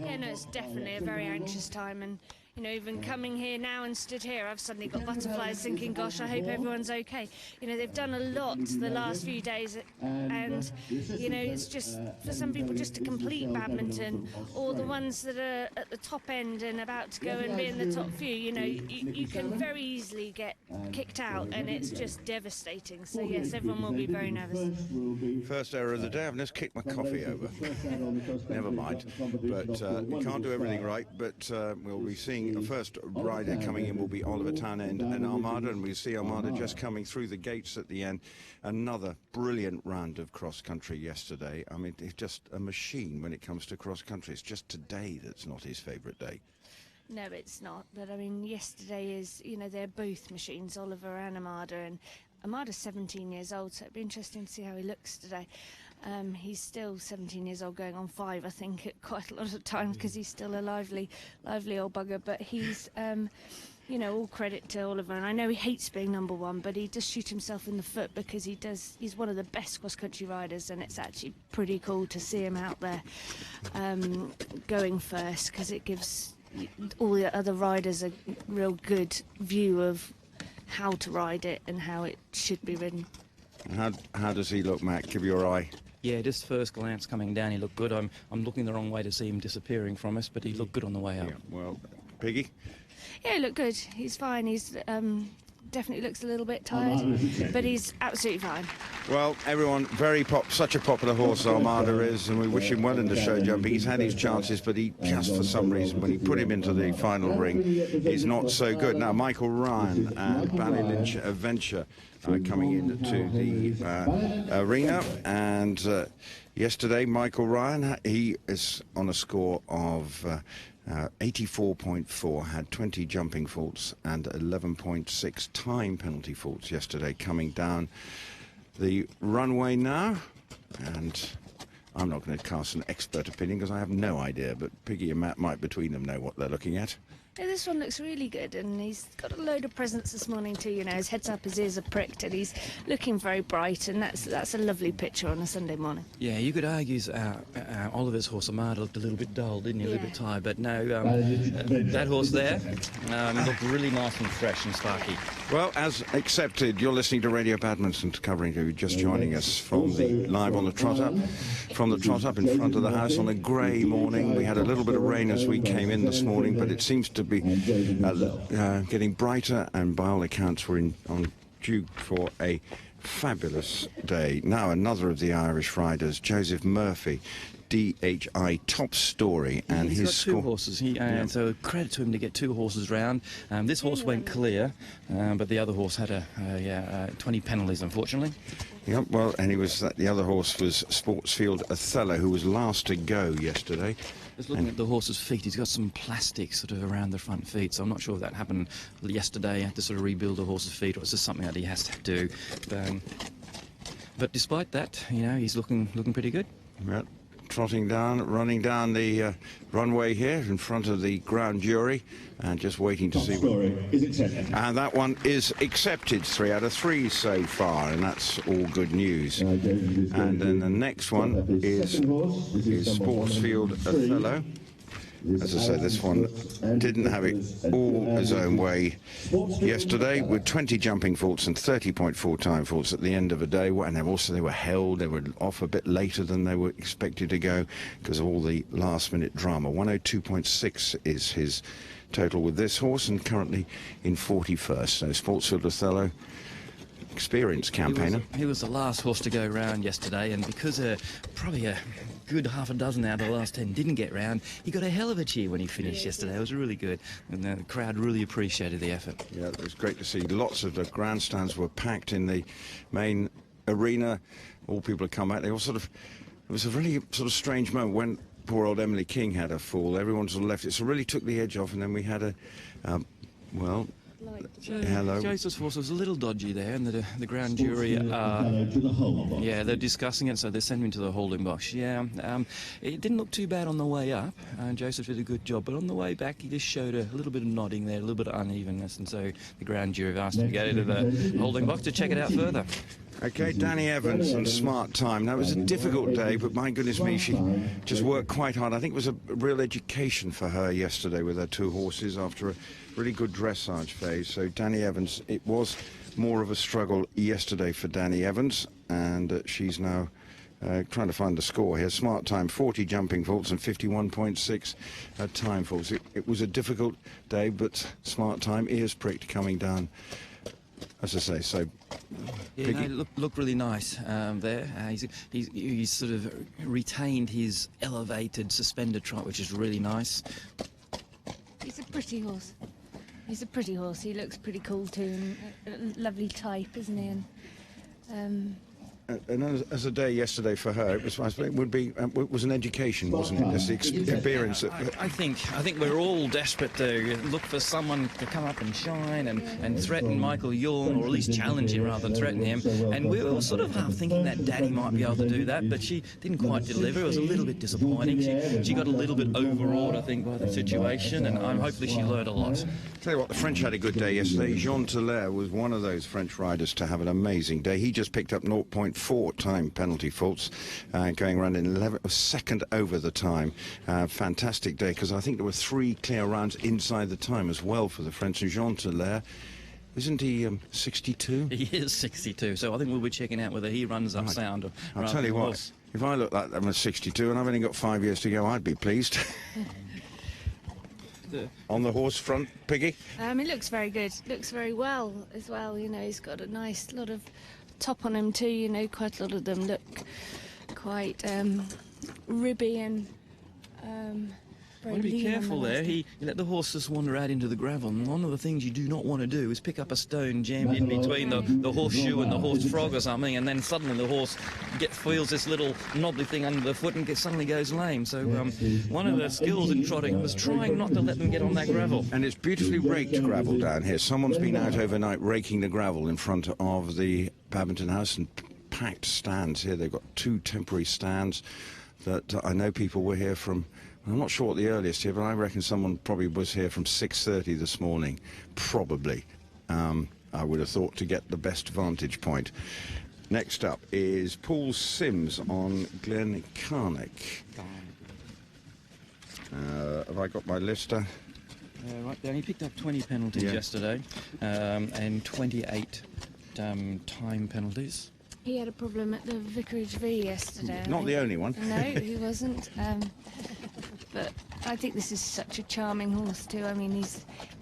Yeah, no, it's definitely a very anxious time, and you know, even coming here now and stood here, I've suddenly got butterflies thinking, gosh, I hope everyone's okay. You know, they've done a lot the last few days, and you know, it's just for some people just to complete badminton, or the ones that are at the top end and about to go and be in the top few. You know, you can very easily get kicked out, and it's just devastating. So yes, everyone will be very nervous. First error of the day, I've just kicked my coffee over. Never mind, but we can't do everything right, but we'll be seeing a first rider coming in will be Oliver Townend and Armada, and we see Armada just coming through the gates at the end. Another brilliant round of cross-country yesterday. I mean, it's just a machine when it comes to cross-country. It's just today that's not his favourite day. No, it's not. But I mean, yesterday is, you know, they're both machines, Oliver and Armada, and Armada's 17 years old, so it'd be interesting to see how he looks today. He's still 17 years old, going on 5, I think, at quite a lot of times, because he's still a lively old bugger. But he's, you know, all credit to Oliver. And I know he hates being number 1, but he does shoot himself in the foot because he's one of the best cross-country riders, and it's actually pretty cool to see him out there going first, because it gives all the other riders a real good view of how to ride it and how it should be ridden. How does he look, Matt? Give your eye. Yeah, just first glance coming down, he looked good. I'm looking the wrong way to see him disappearing from us, but he looked good on the way up. Yeah, well, Piggy? Yeah, he looked good. He's fine. He's definitely looks a little bit tired, but he's absolutely fine. Well, everyone, such a popular horse Armada is, and we wish him well in the show jump. He's had his chances, but he just, for some reason, when he put him into the final ring, he's not so good. Now, Michael Ryan and Badminton Adventure coming into the arena, and yesterday, Michael Ryan, he is on a score of 84.4, had 20 jumping faults and 11.6 time penalty faults yesterday, coming down the runway now. And I'm not going to cast an expert opinion because I have no idea, but Piggy and Matt might between them know what they're looking at. Yeah, this one looks really good, and he's got a load of presents this morning too. You know, his head's up, his ears are pricked, and he's looking very bright, and that's a lovely picture on a Sunday morning. Yeah, you could argue Oliver's horse Armada looked a little bit dull, didn't he? A little bit tired, but no, that horse there looked really nice and fresh and sparky. Well, as accepted, you're listening to Radio Badminton, covering you, just joining us from the live on the trot up, from the trot up in front of the house on a grey morning. We had a little bit of rain as we came in this morning, but it seems to be getting brighter, and by all accounts we're due for a fabulous day. Now another of the Irish riders, Joseph Murphy, DHI top story, and he's his got 2 horses. So credit to him to get 2 horses round. This horse went clear, but the other horse had 20 penalties, unfortunately. Yeah, well, and the other horse was Sportsfield Othello, who was last to go yesterday. Just looking at the horse's feet, he's got some plastic sort of around the front feet, so I'm not sure if that happened yesterday. He had to sort of rebuild the horse's feet, or it's just something that he has to do. But despite that, you know, he's looking pretty good. Yeah. Running down the runway here in front of the ground jury, and just waiting to see. And that one is accepted, 3 out of 3 so far, and that's all good news. And then the next one is Sportsfield Othello. As I say, this one didn't have it all his own way yesterday, with 20 jumping faults and 30.4 time faults at the end of the day. And they were held. They were off a bit later than they were expected to go because of all the last-minute drama. 102.6 is his total with this horse, and currently in 41st. So Sportsfield Othello, experienced campaigner. He was the last horse to go round yesterday, and because probably a good half a dozen out of the last 10 didn't get round, he got a hell of a cheer when he finished yesterday. It was really good, and the crowd really appreciated the effort. Yeah, it was great to see. Lots of the grandstands were packed in the main arena. All people had come out. It was a really sort of strange moment when poor old Emily King had a fall. Everyone sort of left. It so really took the edge off, and then we had hello. Joseph's horse was a little dodgy there, and the ground jury they're discussing it, so they sent him to the holding box. It didn't look too bad on the way up. Joseph did a good job, but on the way back he just showed a little bit of nodding there, a little bit of unevenness, and so the ground jury have asked him to go to the holding box to check it out further. Okay, Danny Evans and Smart Time. Now, it was a difficult day, but my goodness me, she just worked quite hard. I think it was a real education for her yesterday with her 2 horses after a really good dressage phase. So Danny Evans, it was more of a struggle yesterday for Danny Evans, and she's now trying to find the score here. Smart Time, 40 jumping faults and 51.6 time faults. It was a difficult day, but Smart Time, ears pricked, coming down. As I say, so... Yeah, no, looked really nice there. He's sort of retained his elevated suspended trot, which is really nice. He's a pretty horse. He's a pretty horse. He looks pretty cool too, and a lovely type, isn't he? And as a day yesterday for her, it was an education, wasn't it? Just the experience. I think we're all desperate to look for someone to come up and shine and threaten Michael Yawn, or at least challenge him rather than threaten him. And we were sort of half thinking that Danny might be able to do that, but she didn't quite deliver. It was a little bit disappointing. She got a little bit overawed, I think, by the situation, and hopefully she learned a lot. Tell you what, the French had a good day yesterday. Jean Telaire was one of those French riders to have an amazing day. He just picked up 0.4 time penalty faults, going around in 11th, second over the time. Fantastic day, because I think there were 3 clear rounds inside the time as well for the French. And Jean Telaire, isn't he 62? He is 62, so I think we'll be checking out whether he runs up sound. I'll tell you what, if I look like I'm 62 and I've only got 5 years to go, I'd be pleased. On the horse front, Piggy? It looks very good. Looks very well as well. You know, he's got a nice lot of top on him too. You know, quite a lot of them look quite ribby and very be lean. careful there. You let the horse just wander out into the gravel, and one of the things you do not want to do is pick up a stone jammed in between the horseshoe and the horse frog or something, and then suddenly the horse feels this little knobbly thing under the foot and suddenly goes lame. So one of the skills in trotting was trying not to let them get on that gravel. And it's beautifully raked gravel down here. Someone's been out overnight raking the gravel in front of the Badminton house, and packed stands here. They've got 2 temporary stands that I know people were here from. I'm not sure what the earliest here, but I reckon someone probably was here from 6:30 this morning, probably. I would have thought, to get the best vantage point. Next up is Paul Sims on Glen Carnick. Have I got my lister? Right down. He picked up 20 penalties yesterday, and 28 time penalties. He had a problem at the Vicarage V yesterday. Not the only one. No, he wasn't. But I think this is such a charming horse too. I mean,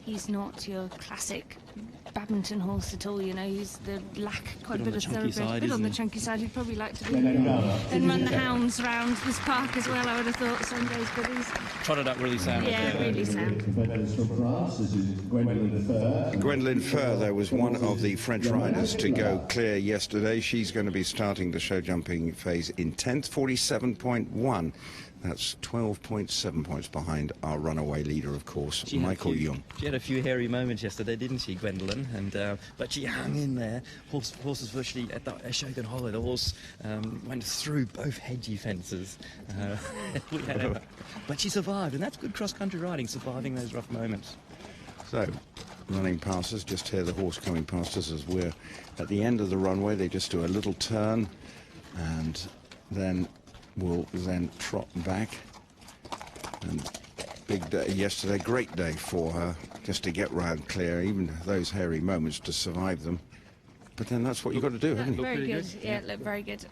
he's not your classic Badminton horse at all. You know, he's quite a bit of thoroughbred, a bit on the chunky side. He'd probably like to be and run the hounds round this park as well. I would have thought some days, but he's trotted up really sound. Yeah, really sound. Gwendolyn Fur, though, was one of the French riders to go clear yesterday. She's going to be starting the show jumping phase in 10th, 47.1. That's 12.7 points behind our runaway leader, of course, Michael Young. She had a few hairy moments yesterday, didn't she, Gwendolyn? And but she hung in there. Horse was virtually at the Shogun Hollow. The horse went through both hedgy fences. But she survived, and that's good cross-country riding, surviving those rough moments. So, running past us, just hear the horse coming past us as we're at the end of the runway. They just do a little turn, and then will then trot back. And big day yesterday, great day for her, just to get round clear, even those hairy moments, to survive them. But then that's what you've got to do, haven't you? Very good. Yeah, look very good.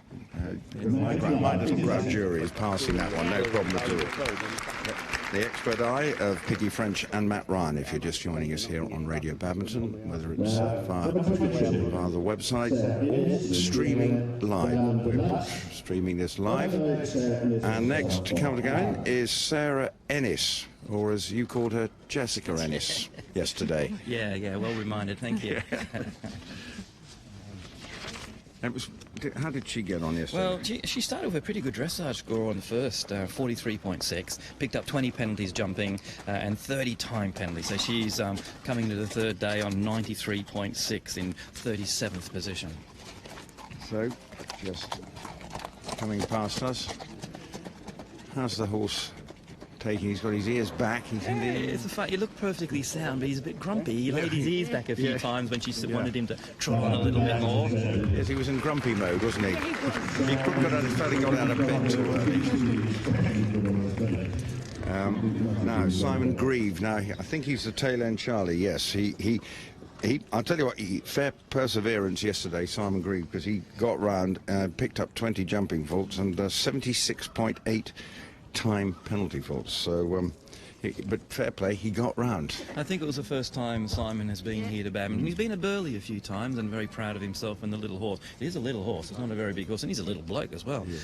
My little ground jury is passing that one, no problem at all. The expert eye of Piggy French and Matt Ryan, if you're just joining us here on Radio Badminton, whether it's via the website or streaming live. We're streaming this live. And next to come again is Sarah Ennis, or as you called her, Jessica Ennis, yesterday. Yeah, well reminded, thank you. How did she get on yesterday? Well, she started with a pretty good dressage score on the first, 43.6, picked up 20 penalties jumping and 30 time penalties. So she's coming to the third day on 93.6 in 37th position. So, just coming past us, how's the horse taking. He's got his ears back. It's a fact. He looked perfectly sound, but he's a bit grumpy. He laid his ears back a few times when she wanted him to trot on a little bit more. Yes, he was in grumpy mode, wasn't he? He felt he got out of bed too early. Now, Simon Grieve. Now, I think he's the tail end Charlie. Yes, I'll tell you what, fair perseverance yesterday, Simon Grieve, because he got round, picked up 20 jumping faults and 76.8 time penalty faults. So, but fair play, he got round. I think it was the first time Simon has been here to Badminton. He's been at Burley a few times and very proud of himself and the little horse. It is a little horse, it's not a very big horse, and he's a little bloke as well. Yeah.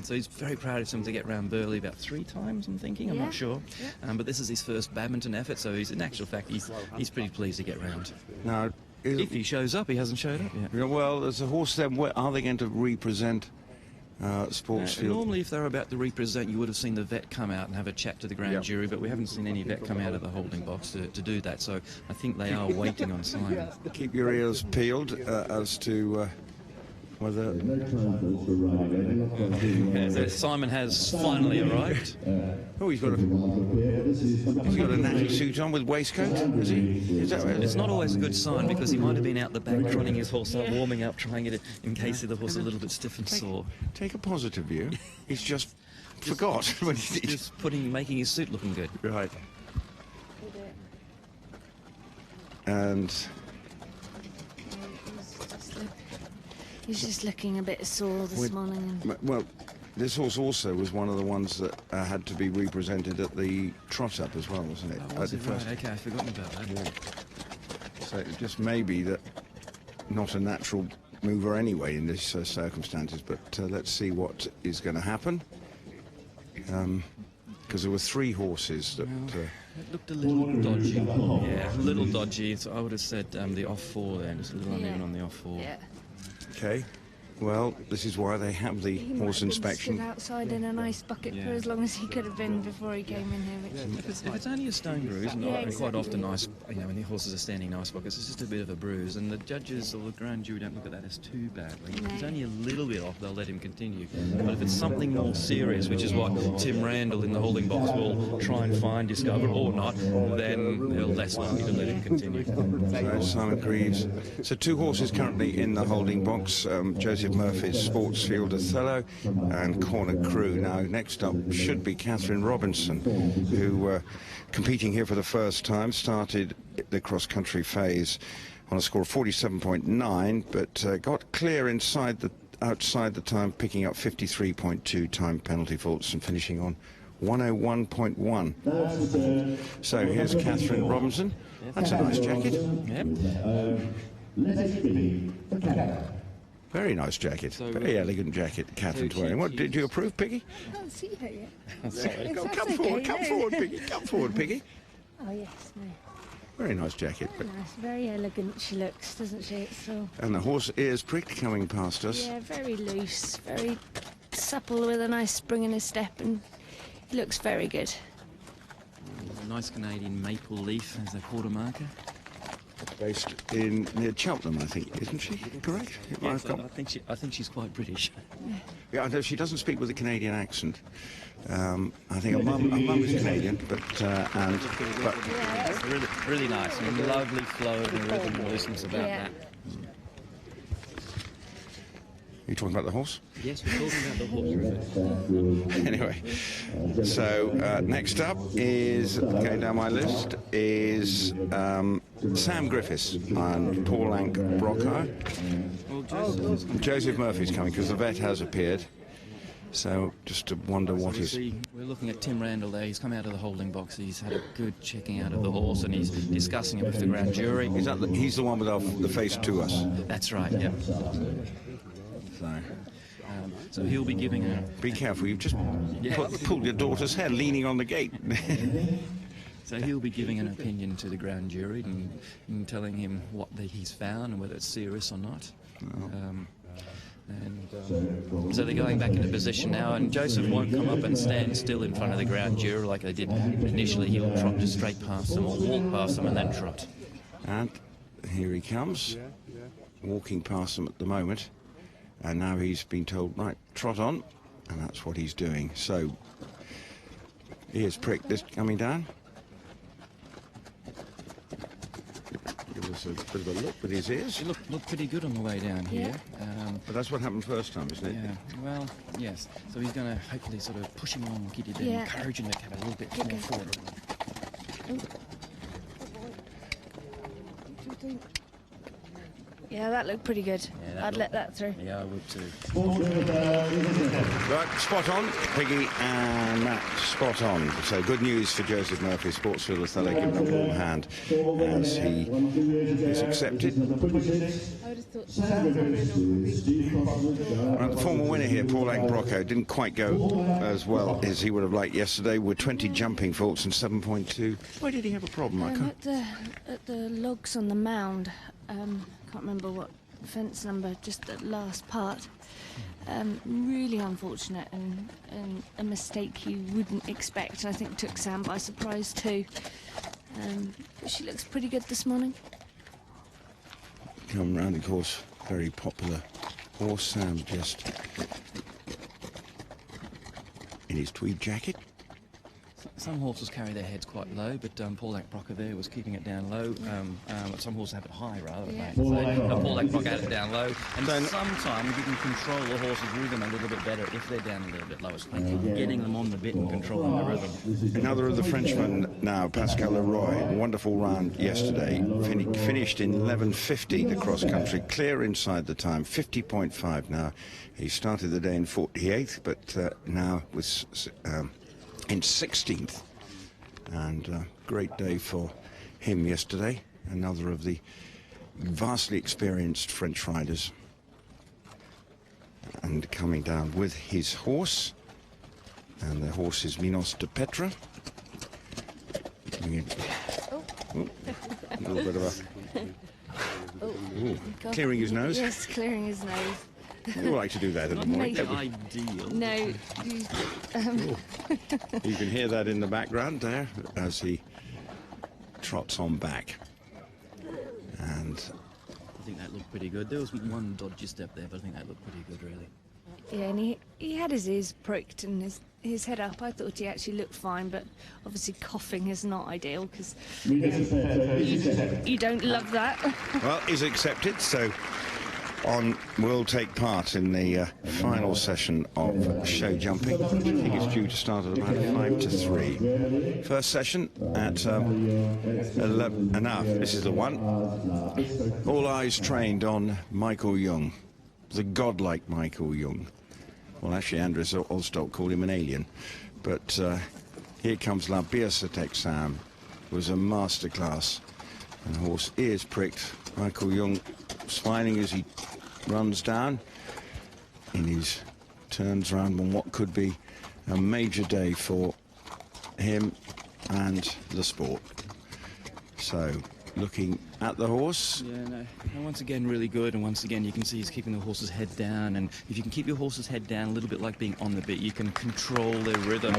So he's very proud of him to get round Burley about 3 times, I'm thinking, I'm not sure. Yeah. But this is his first Badminton effort, so he's, in actual fact, he's pretty pleased to get round. Now, if he shows up, he hasn't showed up yet. Well, there's a horse then, where are they going to represent Sportsfield? Normally, if they're about to represent, you would have seen the vet come out and have a chat to the grand jury, but we haven't seen any vet come out of the holding box to do that, so I think they are waiting on Simon. Keep your ears peeled as to whether... So Simon has finally arrived. Oh, he's got a natty suit on with waistcoat, is he? Is that right? It's not always a good sign, because he might have been out the back trotting his horse up, warming up, trying it in case the horse is a little bit stiff and sore. Take a positive view. He's just forgot when he did. Just making his suit looking good. Right. And... He's just looking a bit sore this morning. Well, this horse also was one of the ones that had to be represented at the trot-up as well, wasn't it? Oh, was it? Right, okay, I've forgotten about that. Yeah. So it just may be that not a natural mover anyway in this circumstances, but let's see what is going to happen. Because there were 3 horses that... it looked a little dodgy. Yeah, a little dodgy. So I would have said the off-4 there, just a little uneven on the off-4. Yeah. Okay, well, this is why they have the horse inspection. He might have been stood outside in an ice bucket for as long as he could have been before he came in here. If it's only a stone bruise, and quite often when the horses are standing in ice buckets, it's just a bit of a bruise, and the judges or the grand jury don't look at that as too badly. If it's only a little bit off, they'll let him continue. But if it's something more serious, which is what Tim Randall in the holding box will try and discover, or not, then they're less likely to let him continue. So Simon Greaves. So 2 horses currently in the holding box. Joseph Murphy's Sportsfield Othello and Corner Crew. Now, next up should be Catherine Robinson, who, competing here for the first time, started the cross-country phase on a score of 47.9, but got clear outside the time, picking up 53.2 time penalty faults and finishing on 101.1. So here's Catherine Robinson. That's a nice jacket. Yep. Very nice jacket. Very elegant jacket Catherine's wearing. What, did you approve, Piggy? I can't see her yet. Sorry. Come forward, Piggy. Come forward, Piggy. Oh, yes, no. Very nice jacket. Very nice, very elegant she looks, doesn't she? It's so... And the horse ears pricked coming past us. Yeah, very loose, very supple with a nice spring in his step, and he looks very good. A nice Canadian maple leaf as a quarter marker. Based near Cheltenham, I think, isn't she? Correct? Yes, I think she's quite British. Yeah, I know she doesn't speak with a Canadian accent. I think her mum is Canadian, but it's really nice. Lovely flow and rhythm and looseness about that. Are you talking about the horse? Yes, we're talking about the horse. Anyway, so next up is, going down my list, is Sam Griffiths and Paul Ank Brocco. Well, Joseph Murphy's coming because the vet has appeared. So just to wonder what is... We're looking at Tim Randall there. He's come out of the holding box. He's had a good checking out of the horse and he's discussing it with the grand jury. He's the one with the face to us? That's right, yeah. So he'll be giving a... Be careful, you've just pulled your daughter's hair leaning on the gate. So he'll be giving an opinion to the grand jury and telling him what he's found and whether it's serious or not. So they're going back into position now, and Joseph won't come up and stand still in front of the ground juror like they did initially. He'll trot just straight past them or walk past them and then trot. And here he comes, walking past them at the moment, and now he's been told, right, trot on, and that's what he's doing. So ears pricked. This coming down. Give us a bit of a look with his ears. He looked pretty good on the way down here. But that's what happened first time, isn't it? Yeah, well, yes. So he's going to hopefully sort of push him along, get it, and encourage him to have a little bit more forward. Yeah, that looked pretty good. Yeah, I'd let that through. Yeah, I would too. Right, spot on, Piggy and Matt, spot on. So good news for Joseph Murphy, Sportsfield Othello, giving a warm hand as he is accepted. I would have thought Right, the former winner here, Paul Brocco, didn't quite go as well as he would have liked yesterday with 20 jumping faults and 7.2. Why did he have a problem? I can't... at the logs on the mound, can't remember what fence number, just the last part. Really unfortunate and a mistake you wouldn't expect. I think took Sam by surprise too. But she looks pretty good this morning. Come round, of course, very popular horse, Sam, just in his tweed jacket. Some horses carry their heads quite low, but Paul Brocco there was keeping it down low. Some horses have it high, rather. Yeah. So Paul Brocco had it down low. And sometimes you can control the horse's rhythm a little bit better if they're down a little bit low. It's like getting them on the bit and controlling the rhythm. Another of the Frenchmen now, Pascal Leroy. Wonderful round yesterday. Finished in 11.50 the cross country, clear inside the time, 50.5 now. He started the day in 48th, but now was in 16th. And great day for him yesterday. Another of the vastly experienced French riders. And coming down with his horse. And the horse is Minos de Petra. A little bit of a... clearing his nose. Yes, clearing his nose. We like to do that in the morning. Not ideal. No. You can hear that in the background there as he trots on back. And I think that looked pretty good. There was one dodgy step there, but I think that looked pretty good, really. Yeah, and he had his ears pricked and his head up. I thought he actually looked fine, but obviously coughing is not ideal because you don't love that. well, he's accepted, so will take part in the final session of show jumping, which I think is due to start at about 5 to 3. First session at 11. Now, this is the one. All eyes trained on Michael Young, the godlike Michael Young. Well, actually, Andres Olstock called him an alien. But here comes La Biasatek Sam. It was a masterclass. And the horse ears pricked. Michael Young smiling as he runs down in his turns round on what could be a major day for him and the sport. So, looking at the horse. Yeah, no, once again really good, and once again you can see he's keeping the horse's head down, and if you can keep your horse's head down a little bit like being on the bit, you can control their rhythm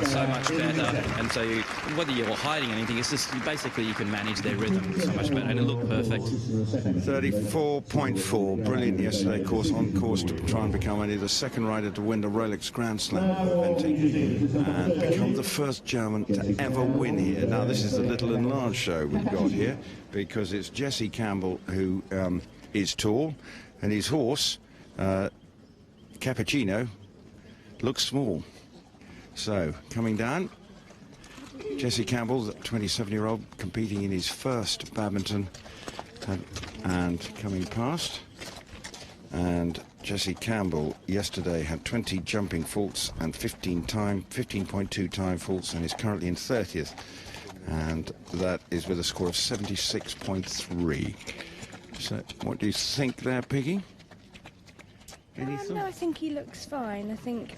so much better. And so whether you're hiding anything, it's just basically you can manage their rhythm so much better, and it looked perfect. 34.4, brilliant yesterday, on course to try and become only the second rider to win the Rolex Grand Slam eventing and become the first German to ever win here. Now this is the little enlarged show we've got here, because it's Jesse Campbell who is tall, and his horse, Cappuccino, looks small. So, coming down, Jesse Campbell, the 27-year-old, competing in his first badminton, and coming past. And Jesse Campbell yesterday had 20 jumping faults and 15.2 time faults, and is currently in 30th. And that is with a score of 76.3. So, what do you think there, Piggy? No, I think he looks fine. I think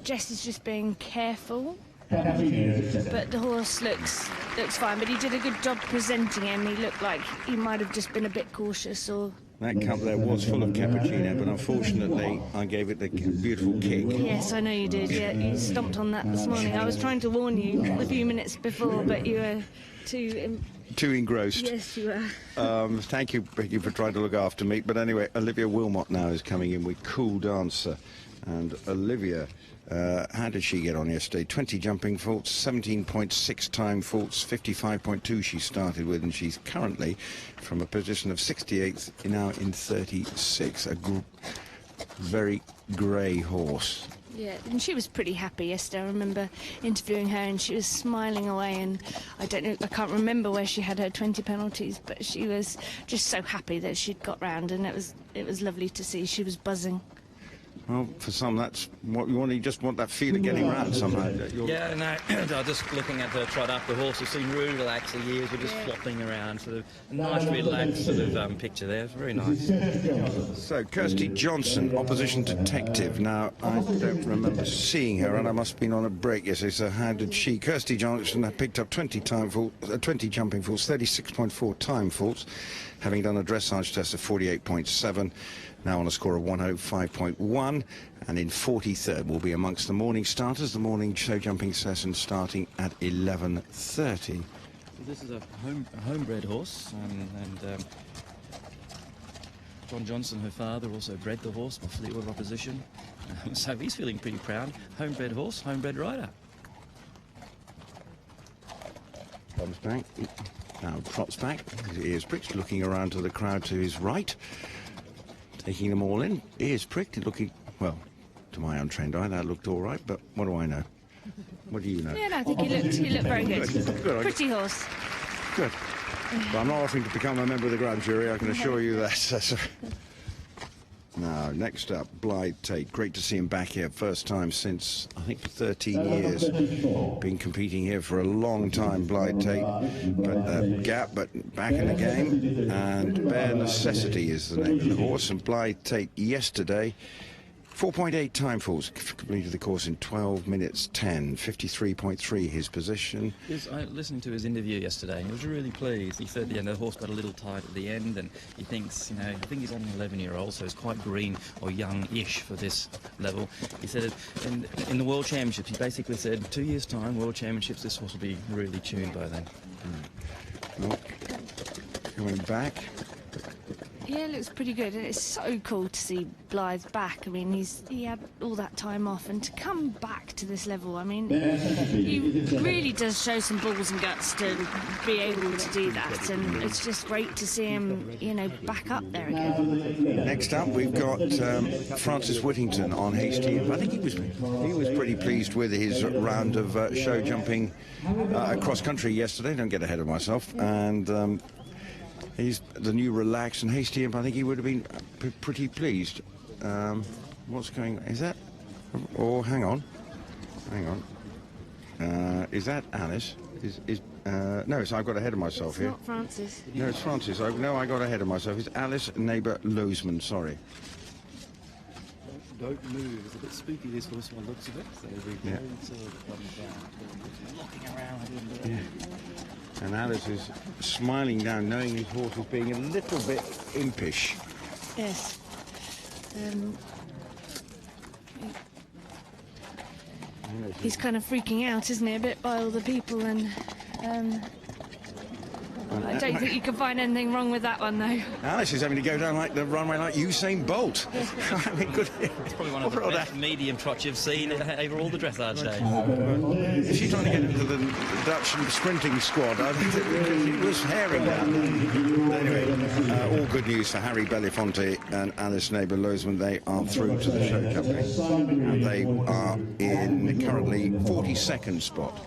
Jess is just being careful. But the horse looks fine. But he did a good job presenting him. He looked like he might have just been a bit cautious or... That cup there was full of cappuccino, but unfortunately I gave it a beautiful kick. Yes, I know you did. Yeah, you stomped on that this morning. I was trying to warn you a few minutes before, but you were too too engrossed. Yes, you are. Thank you, Becky, for trying to look after me. But anyway, Olivia Wilmot now is coming in with Cool Dancer. And Olivia, how did she get on yesterday? 20 jumping faults, 17.6 time faults, 55.2 she started with, and she's currently from a position of 68th, now in 36. A very grey horse. Yeah, and she was pretty happy yesterday. I remember interviewing her and she was smiling away, and I can't remember where she had her 20 penalties, but she was just so happy that she'd got round, and it was lovely to see. She was buzzing. Well, for some, that's what you want. You just want that feel of getting round somehow. Yeah, no, just looking at the trot up, the horses seem really relaxed. The ears were just flopping around, sort of a nice, relaxed sort of picture there. It's very nice. So, Kirsty Johnson, opposition detective. Now, I don't remember seeing her, and I must have been on a break yesterday, so how did she? Kirsty Johnson picked up 20 jumping faults, 36.4 time faults, having done a dressage test of 48.7. Now on a score of 105.1, and in 43rd will be amongst the morning starters. The morning show jumping session starting at 11:30. This is a homebred horse, and John Johnson, her father, also bred the horse by Fleetwood Opposition. So he's feeling pretty proud. Homebred horse, homebred rider. Comes back, now trots back, his ears pricked, looking around to the crowd to his right. Taking them all in, ears pricked, looking, well, to my untrained eye, that looked all right, but what do I know? What do you know? Yeah, no, I think he looked very good. Good. Pretty horse. Good. Well, I'm not offering to become a member of the grand jury, I can assure you that. Now, next up, Blythe Tate. Great to see him back here. First time since, I think, 13 years. Been competing here for a long time, Blythe Tate. But back in the game. And Bare Necessity is the name of the horse. And Blythe Tate yesterday, 4.8 time faults, completed the course in 12 minutes 10, 53.3 his position. Listening to his interview yesterday, and he was really pleased. He said the horse got a little tight at the end, and he thinks, I think he's only an 11-year-old, so he's quite green or young-ish for this level. He said in the World Championships, he basically said 2 years' time, World Championships, this horse will be really tuned by then. Well, coming back. Yeah, it looks pretty good. It's so cool to see Blythe back. I mean, he had all that time off, and to come back to this level, I mean, he really does show some balls and guts to be able to do that, and it's just great to see him, back up there again. Next up, we've got Francis Whittington on Hasty. I think he was pretty pleased with his round of show jumping across country yesterday. Don't get ahead of myself. And he's the new relaxed and Hasty Imp. I think he would have been pretty pleased. What's going on? Is that? Oh, hang on. Is that Alice? No, I've got ahead of myself here. It's not Francis. No, it's Francis. I got ahead of myself. It's Alice Neighbour Losman. Sorry. Don't move. It's a bit spooky, this horse, one looks of it. So yeah. Looking around. Yeah. And Alice is smiling down, knowing his horse is being a little bit impish. Yes. He's kind of freaking out, isn't he, a bit by all the people, and I don't think you can find anything wrong with that one, though. Alice is having to go down like the runway like Usain Bolt. I mean, good. It's probably one of the best medium trots you've seen over all the dressage days. If she's trying to get into the Dutch sprinting squad, I think it was herring that. Anyway, all good news for Harry Belafonte and Alice Neighbour Losman. They are through to the show jumping, and they are in currently 42nd spot.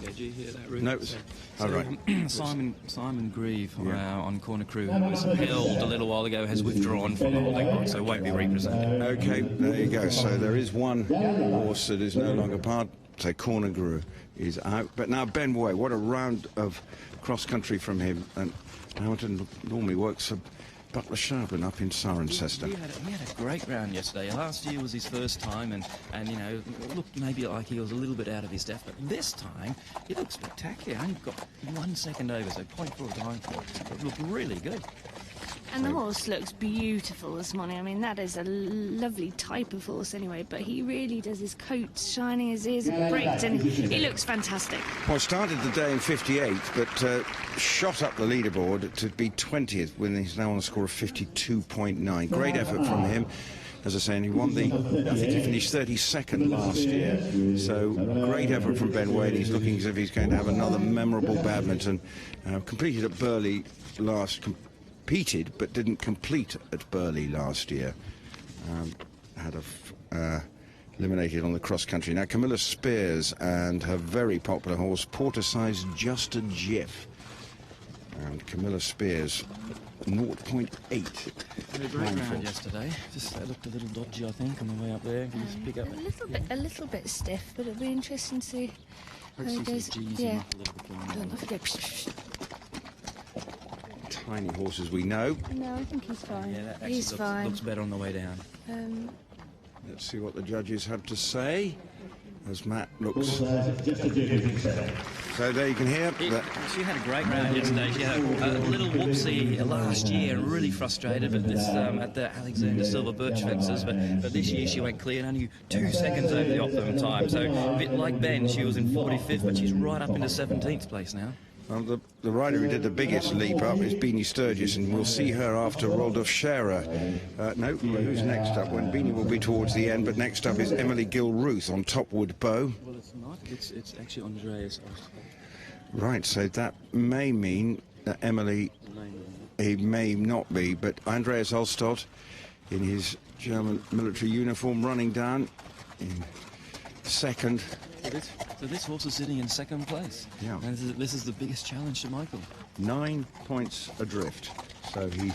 Did you hear that, Ruth? No. So, right. Simon Grieve on Corner Crew, who was held a little while ago, has withdrawn from the holding box, so won't be represented. Okay, there you go. So there is one horse that is no longer part. So Corner Crew is out. But now Ben Way, what a round of cross-country from him. And Hamilton normally works for Butler Sherburn up in Cirencester. He had a great round yesterday. Last year was his first time, and looked maybe like he was a little bit out of his depth, but this time he looked spectacular. Only got 1 second over, so 0.4 time for it. It looked really good. And the horse looks beautiful this morning. I mean, that is a lovely type of horse anyway, but he really does. His coat's shining, his ears are bricked, and he looks fantastic. Well, started the day in 58, but shot up the leaderboard to be 20th, when he's now on a score of 52.9. Great effort from him. As I say, and he won I think he finished 32nd last year. So great effort from Ben Wade. He's looking as if he's going to have another memorable Badminton. Completed at Burghley competed but didn't complete at Burghley last year. Had eliminated on the cross country. Now Camilla Spears and her very popular horse Porter-Size Just a Jiff. And Camilla Spears 0.8. Had a great round yesterday. Just looked a little dodgy, I think, on the way up there. Can you just pick up a little bit stiff, but it'll be interesting to see how he goes. Yeah. Don't have to go. Tiny horses, we know. No, I think he's fine. Yeah, that actually he's fine. Looks better on the way down. Let's see what the judges have to say as Matt looks. So there you can hear that. She had a great round yesterday. She had a little whoopsie last year and really frustrated at this at the Alexander Silver Birch fences, but this year she went clear and only 2 seconds over the optimum time. So a bit like Ben, she was in 45th, but she's right up into 17th place now. Well, the rider who did the biggest leap up is Beanie Sturgis, and we'll see her after Rolf Scherer. No, who's next up? When Beanie will be towards the end, but next up is Emily Gilruth on Topwood Bow. Well, it's not. It's actually Andreas. Right, so that may mean that Emily, he may not be, but Andreas Ulstad in his German military uniform running down in second. So this horse is sitting in second place. Yeah. And this is the biggest challenge to Michael. 9 points adrift. So he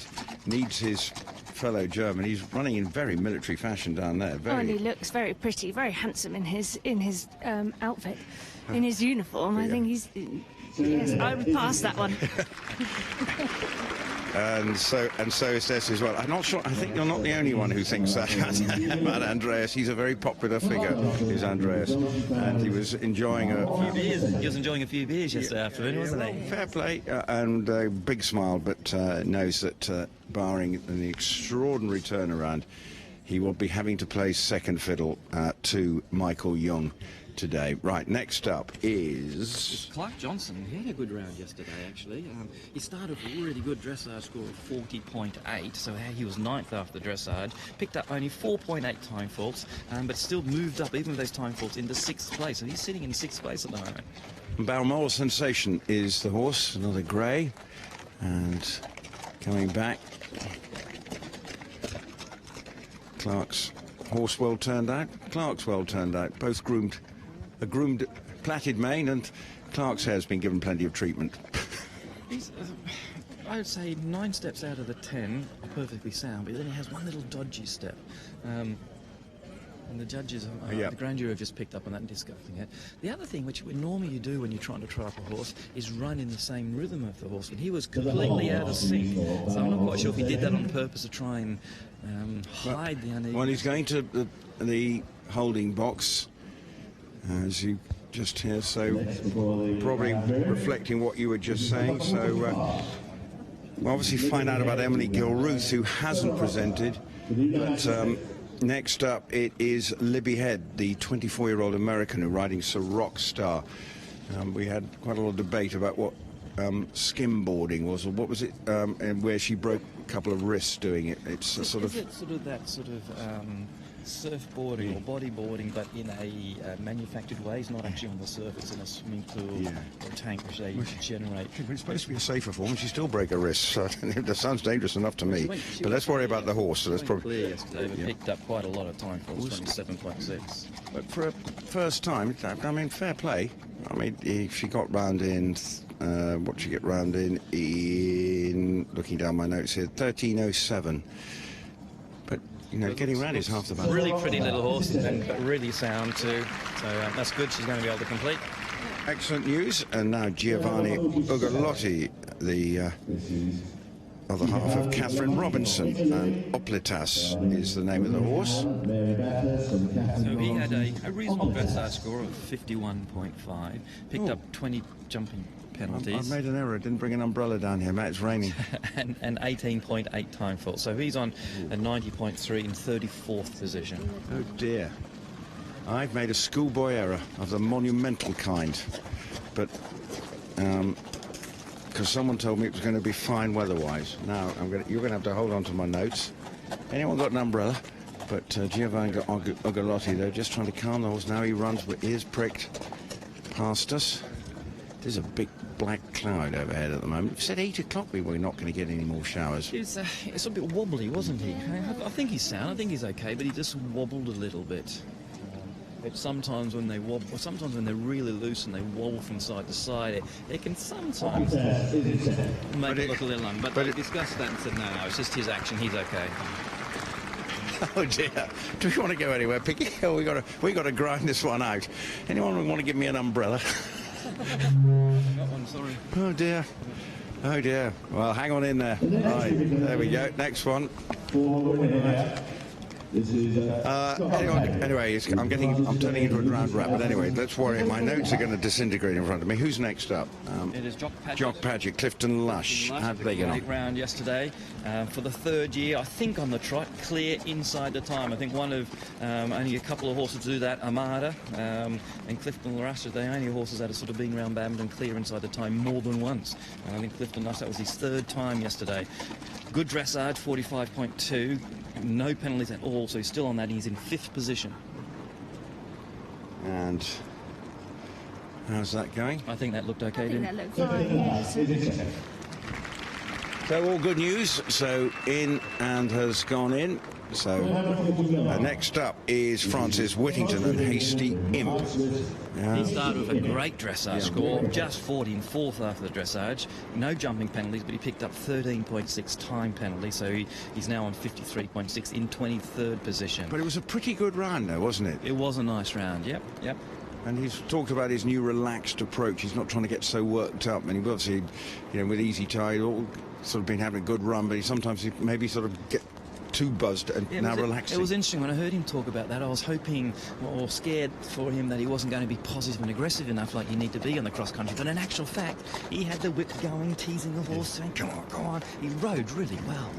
needs his fellow German. He's running in very military fashion down there. And he looks very pretty, very handsome in his outfit, in his uniform. I think he's. Yes, I would pass that one. And so it says as well. I'm not sure. I think you're not the only one who thinks that about Andreas. He's a very popular figure, is Andreas, and he was enjoying a few beers. He was enjoying a few beers yesterday afternoon, wasn't he? Fair play, and a big smile, but knows that barring the extraordinary turnaround, he will be having to play second fiddle to Michael Young today. Right, next up is Clark Johnson. He had a good round yesterday, actually. He started with a really good dressage score of 40.8, so he was 9th after the dressage. Picked up only 4.8 time faults, but still moved up, even with those time faults, into 6th place. So he's sitting in 6th place at the moment. Balmoral Sensation is the horse, another grey, and coming back. Clark's horse well turned out. Clark's well turned out. Both groomed. A groomed plaited mane, and Clark's hair's been given plenty of treatment. I would say 9 steps out of the 10 are perfectly sound, but then he has one little dodgy step. And the judges, the grand jury have just picked up on that and discussing it. The other thing, which normally you do when you're trying to try up a horse, is run in the same rhythm of the horse. And he was completely out of sync, so I'm not quite sure if he did that on purpose to try and hide the uneven. Well, he's going to the holding box, as you just hear, so probably reflecting what you were just saying. So we'll obviously find out about Emily Gilruth, who hasn't presented, but next up it is Libby Head, the 24-year-old American who's riding Sir Rockstar. We had quite a lot of debate about what skimboarding was, or what was it, and where she broke a couple of wrists doing it. It's a sort of... Is it sort of that sort of surfboarding or bodyboarding, but in a manufactured way? It's not actually on the surface in a swimming pool or tank, which they generate. It's supposed to be a safer form, and she still break her wrists. So that sounds dangerous enough to me. But let's worry about the horse. So that's probably clear yesterday, but picked up quite a lot of time for 27.6. But for a first time, I mean, fair play. I mean, if she got round in, what did she get round in looking down my notes here, 13:07. But you know, getting round is half the battle. Really pretty little horse, and really sound too. So that's good. She's going to be able to complete. Excellent news. And now Giovanni Ugolotti, the other half of Catherine Robinson, and Oplitas is the name of the horse. So he had a reasonable dressage score of 51.5, picked up 20 jumping penalties. I've made an error. I didn't bring an umbrella down here, Matt. It's raining. and 18.8 time fault. So he's on a 90.3 in 34th position. Oh dear. I've made a schoolboy error of the monumental kind. But because someone told me it was going to be fine weather-wise. Now you're going to have to hold on to my notes. Anyone got an umbrella? But Giovanni Ugolotti, though, just trying to calm the horse. Now he runs with ears pricked past us. There's a big black cloud overhead at the moment. We said 8 o'clock we were not going to get any more showers. It's a bit wobbly, wasn't he? I think he's sound. I think he's okay, but he just wobbled a little bit. But sometimes when they wobble, sometimes when they're really loose and they wobble from side to side, it can sometimes make it look a little But they discussed that and said, no, it's just his action. He's okay. Oh dear. Do we want to go anywhere, Piggy? Oh, we got to grind this one out. Anyone want to give me an umbrella? Got one, sorry. Oh dear. Oh dear. Well, hang on in there. Right, there we go. Next one. Anyway, I'm turning into a drowned rat. But anyway, let's worry. My notes are going to disintegrate in front of me. Who's next up? It is Jock Paget. Jock Paget, Clifton Lush. How did they get on? Great round yesterday. For the third year, I think on the trot, clear inside the time. I think one of only a couple of horses do that, Armada and Clifton Lush, are the only horses that are sort of being around Badminton clear inside the time more than once. And I think Clifton Lush, that was his third time yesterday. Good dressage, 45.2. No penalties at all, so he's still on that. He's in 5th position. And how's that going? I think that looked okay, didn't it? That looked fine. So all good news. So in and has gone in. So next up is Francis Whittington and Hasty Imp. Yeah. He started with a great dressage score, just 44th after the dressage. No jumping penalties, but he picked up 13.6 time penalty, so he's now on 53.6 in 23rd position. But it was a pretty good round, though, wasn't it? It was a nice round, yep. And he's talked about his new relaxed approach. He's not trying to get so worked up. And he obviously, with Easy Tide, all sort of been having a good run, but he maybe sort of get too buzzed and now relaxing. It was interesting when I heard him talk about that. I was hoping or scared for him that he wasn't going to be positive and aggressive enough like you need to be on the cross country. But in actual fact, he had the whip going, teasing the horse, saying, come on. He rode really well.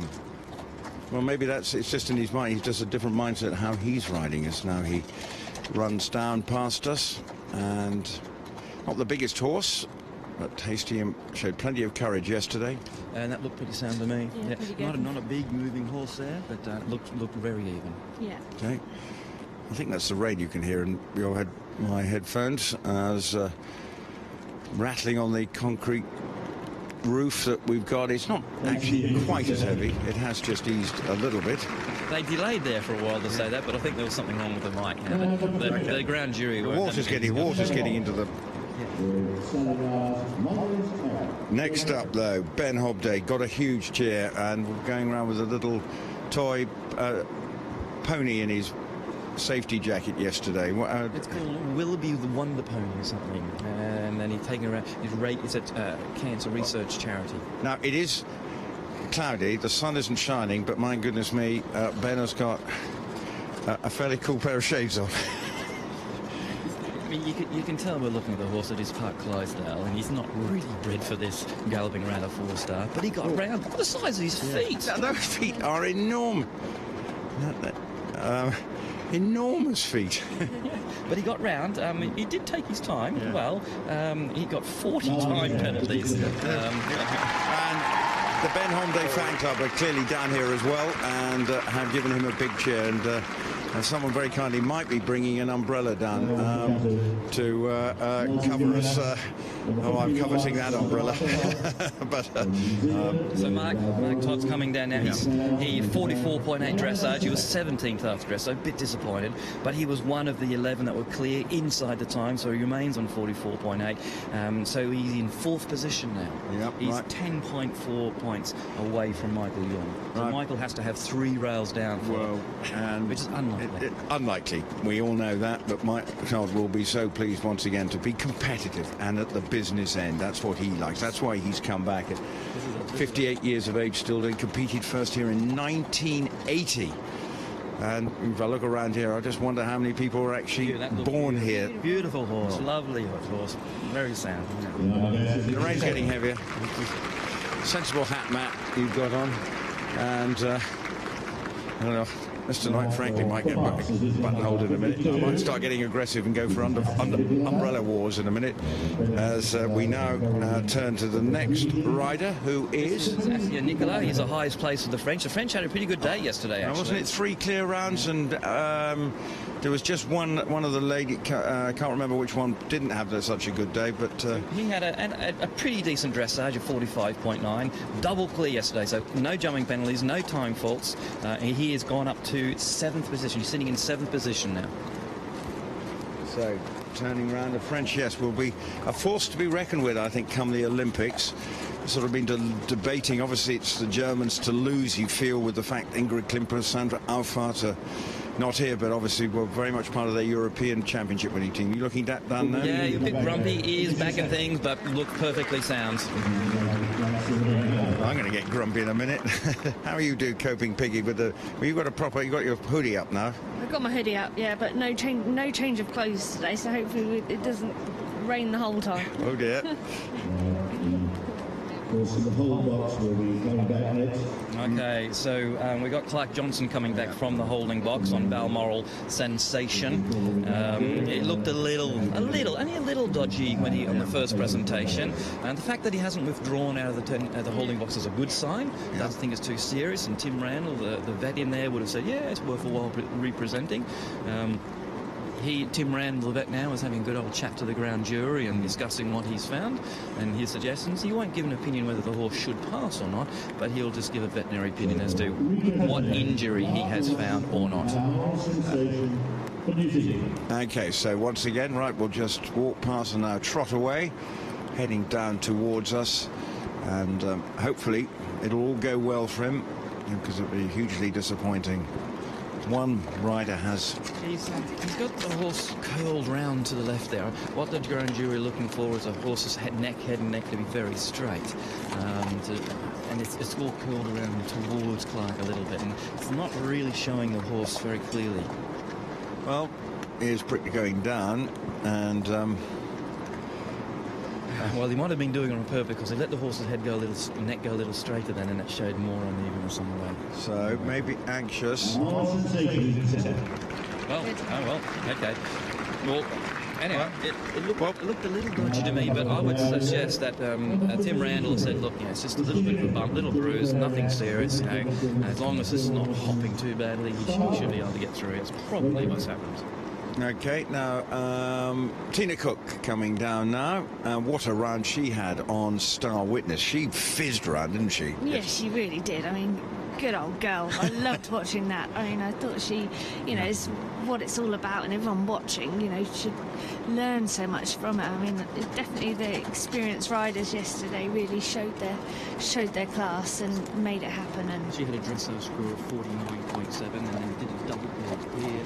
Well, maybe it's just in his mind. He's just a different mindset how he's riding us now. He runs down past us, and not the biggest horse, but Hasty showed plenty of courage yesterday. And that looked pretty sound to me. Yeah, pretty good. Not a big moving horse there, but looked very even. Yeah. Okay. I think that's the rain you can hear in my headphones as rattling on the concrete roof that we've got. It's not actually quite as heavy. It has just eased a little bit. They delayed there for a while to say that, but I think there was something wrong with the mic. The ground jury were... Water's getting into the... Next up, though, Ben Hobday got a huge cheer and we're going around with a little toy pony in his safety jacket yesterday. It's called Willoughby the Wonder Pony or something, and then he's taking around. It's a cancer research charity. Now it is cloudy, the sun isn't shining, but my goodness me, Ben has got a fairly cool pair of shades on. I mean, you can tell we're looking at the horse that is Park Clydesdale, and he's not really bred for this galloping around a 4-star, but he got round. Look at the size of his feet. Now, those feet are enormous. Enormous feet. But he got round. He did take his time. Well, he got 40 time penalties. And the Ben Hobday fan club are clearly down here as well and have given him a big cheer. And someone very kindly might be bringing an umbrella down to cover us. I'm coveting that umbrella. So Mark Todd's coming down now. He 44.8 dressage. He was 17th after dress, so a bit disappointed. But he was one of the 11 that were clear inside the time, so he remains on 44.8. So he's in 4th position now. Yep, he's right. 10.4 points away from Michael Young. So right. Michael has to have 3 rails down for him, which is unlikely. Unlikely. We all know that, but Mike Todd will be so pleased once again to be competitive and at the business end. That's what he likes. That's why he's come back at 58 years of age still. He competed first here in 1980. And if I look around here, I just wonder how many people are actually born here. Beautiful horse, lovely horse, very sound. The rain's getting heavier. Sensible hat mat you've got on, and I don't know. Mr. Knight, frankly, might get buttonholed in a minute. I might start getting aggressive and go for under umbrella wars in a minute, as we now turn to the next rider, who is Nicolas. He's the highest place of the French. The French had a pretty good day yesterday, actually. Wasn't it 3 clear rounds, and there was just one of the lady, I can't remember which one, didn't have such a good day, but he had a pretty decent dressage of 45.9, double clear yesterday, so no jumping penalties, no time faults. He has gone up to 7th position. He's sitting in 7th position now. So turning around, the French, yes, will be a force to be reckoned with, I think, come the Olympics. Sort of been debating, obviously it's the Germans to lose, you feel, with the fact Ingrid Klimper, Sandra Auffart are not here, but obviously we're very much part of their European Championship winning team. You looking that done now? Yeah, you're a bit grumpy, ears back and things, but look perfectly sound. I'm going to get grumpy in a minute. How are you coping, Piggy, with the... Well, you got your hoodie up now. I've got my hoodie up, yeah, but no change of clothes today, so hopefully it doesn't rain the whole time. Oh dear. The whole box will be coming back next. Okay, so we've got Clark Johnson coming back from the holding box on Balmoral Sensation. It looked only a little dodgy when on the first presentation. And the fact that he hasn't withdrawn out of the holding box is a good sign. I don't think it's too serious. And Tim Randall, the vet in there, would have said, yeah, it's worth a while representing. Tim Randall, the vet now, is having a good old chat to the ground jury and discussing what he's found and his suggestions. He won't give an opinion whether the horse should pass or not, but he'll just give a veterinary opinion as to what injury he has found or not. Okay, so once again, right, we'll just walk past and now trot away, heading down towards us, and hopefully it'll all go well for him, because it'll be hugely disappointing. One rider has... He's got the horse curled round to the left there. What the grand jury are looking for is a horse's head and neck to be very straight. And it's all curled around towards Clark a little bit, and it's not really showing the horse very clearly. Well, he is pretty going down, and... well, he might have been doing it on purpose because he let the horse's neck go a little straighter then, and it showed more unevenness on the way. So maybe anxious. Well, okay. Well, anyway, it looked a little dodgy to me, but I would suggest that Tim Randall said, look, it's just a little bit of a bump, little bruise, nothing serious, as long as this is not hopping too badly, he should be able to get through. It's probably what's happened. Okay, now Tina Cook coming down now. What a run she had on Star Witness. She fizzed around, didn't she? Yes, she really did. I mean, good old girl. I loved watching that. I mean, I thought she, is what it's all about, and everyone watching, should learn so much from it. I mean, definitely the experienced riders yesterday really showed their class and made it happen. And she had a dressage score of 49.7 and then did a double clear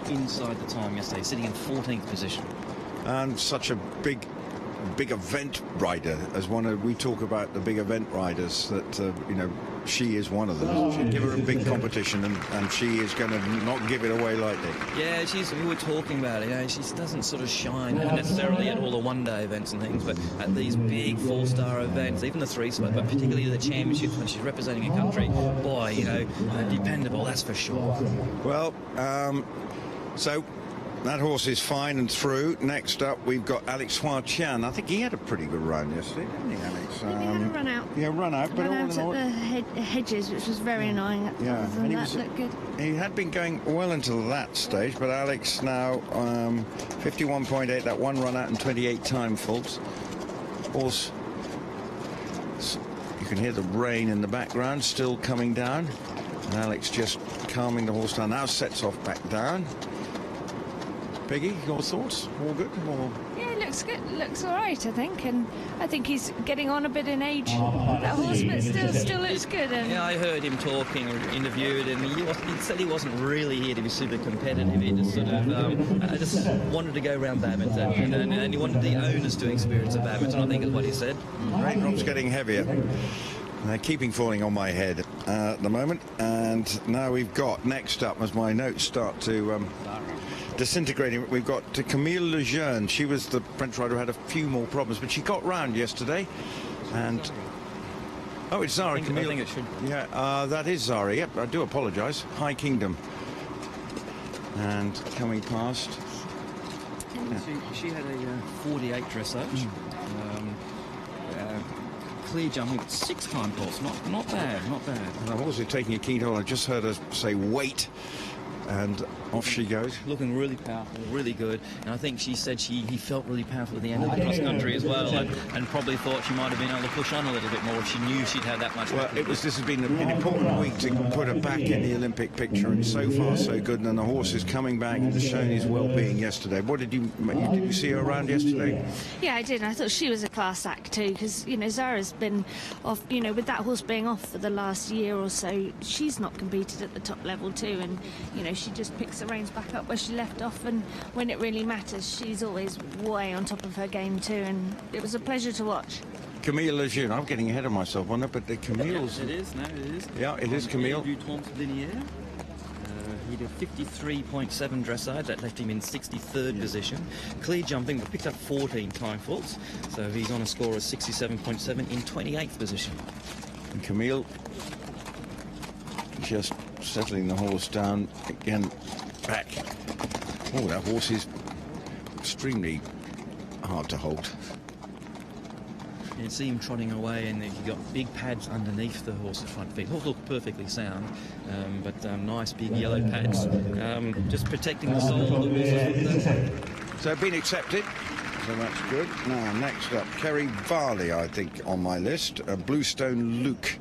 inside the time yesterday, sitting in 14th position. And such a big event rider, as we talk about the big event riders, that she is one of them. She'd give her a big competition, and she is going to not give it away lightly. Yeah, we were talking about it. She doesn't sort of shine necessarily at all the one-day events and things, but at these big four-star events, even the three-star, but particularly the championships when she's representing a country, boy, dependable, that's for sure. Well, so that horse is fine and through. Next up, we've got Alex Hua-Tian. I think he had a pretty good run yesterday, didn't he, Alex? He had a run out. Yeah, run out. But all in all, the hedges, which was very annoying. Yeah, and that looked good. He had been going well until that stage, but Alex now 51.8. That one run out and 28 time faults. Horse. You can hear the rain in the background still coming down. And Alex just calming the horse down. Now sets off back down. Peggy, your thoughts? All good? Yeah, it looks good. It looks all right, I think. And I think he's getting on a bit in age, that horse, but still looks good. And yeah, I heard him talking or interviewed, and he said he wasn't really here to be super competitive. He just sort of just wanted to go around badminton, and he wanted the owners to experience a badminton, I think is what he said. Raindrops getting heavier. They're keeping falling on my head at the moment. And now we've got, next up, as my notes start to disintegrating, we've got Camille Lejeune. She was the French rider who had a few more problems, but she got round yesterday. And oh, it's Zara Camille. I think it should. Yeah, that is Zara. Yep, I do apologise. High Kingdom. And coming past. Yeah. She had a 48 dressage. Clear jumping, 6 time faults. Not bad, not bad. And I'm also taking a keen hold. I just heard her say wait, and off she goes. Looking really powerful, really good. And I think she said he felt really powerful at the end of the cross country as well, and probably thought she might have been able to push on a little bit more if she knew she'd have that much. Well, this has been an important week to put her back in the Olympic picture, and so far so good. And then the horse is coming back and shown his well-being yesterday. What did you see her around yesterday? Yeah, I did. I thought she was a class act too, because Zara's been off. With that horse being off for the last year or so, she's not competed at the top level too, and she just picks the reins back up where she left off, and when it really matters, she's always way on top of her game too, and it was a pleasure to watch. Camille Lejeune, I'm getting ahead of myself on it, but the Camille's... It is. Yeah, it is Camille. He did 53.7 dressage, that left him in 63rd position. Clear jumping, but picked up 14 time faults, so he's on a score of 67.7 in 28th position. And Camille just settling the horse down again, back. Oh, that horse is extremely hard to hold. You see him trotting away, and you've got big pads underneath the horse's front feet. Horse looked perfectly sound, but nice big yellow pads, just protecting the soul of the horse. So been accepted, so that's good. Now, next up, Kerry Varley, I think, on my list. Bluestone Luke.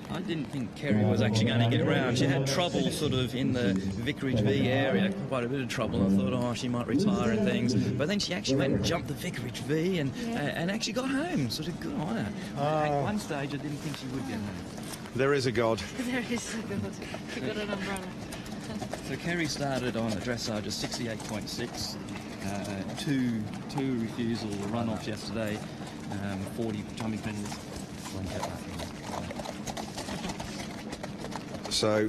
I didn't think Kerry was actually going to get around. She had trouble sort of in the Vicarage V area, quite a bit of trouble. I thought, oh, she might retire and things. But then she actually went and jumped the Vicarage V and actually got home. Sort of good on her. At one stage, I didn't think she would get home. There is a God. There is a God. She got an umbrella. So Kerry started on a dressage of 68.6. Two refusal run-offs yesterday. 40 jumping penalties. So,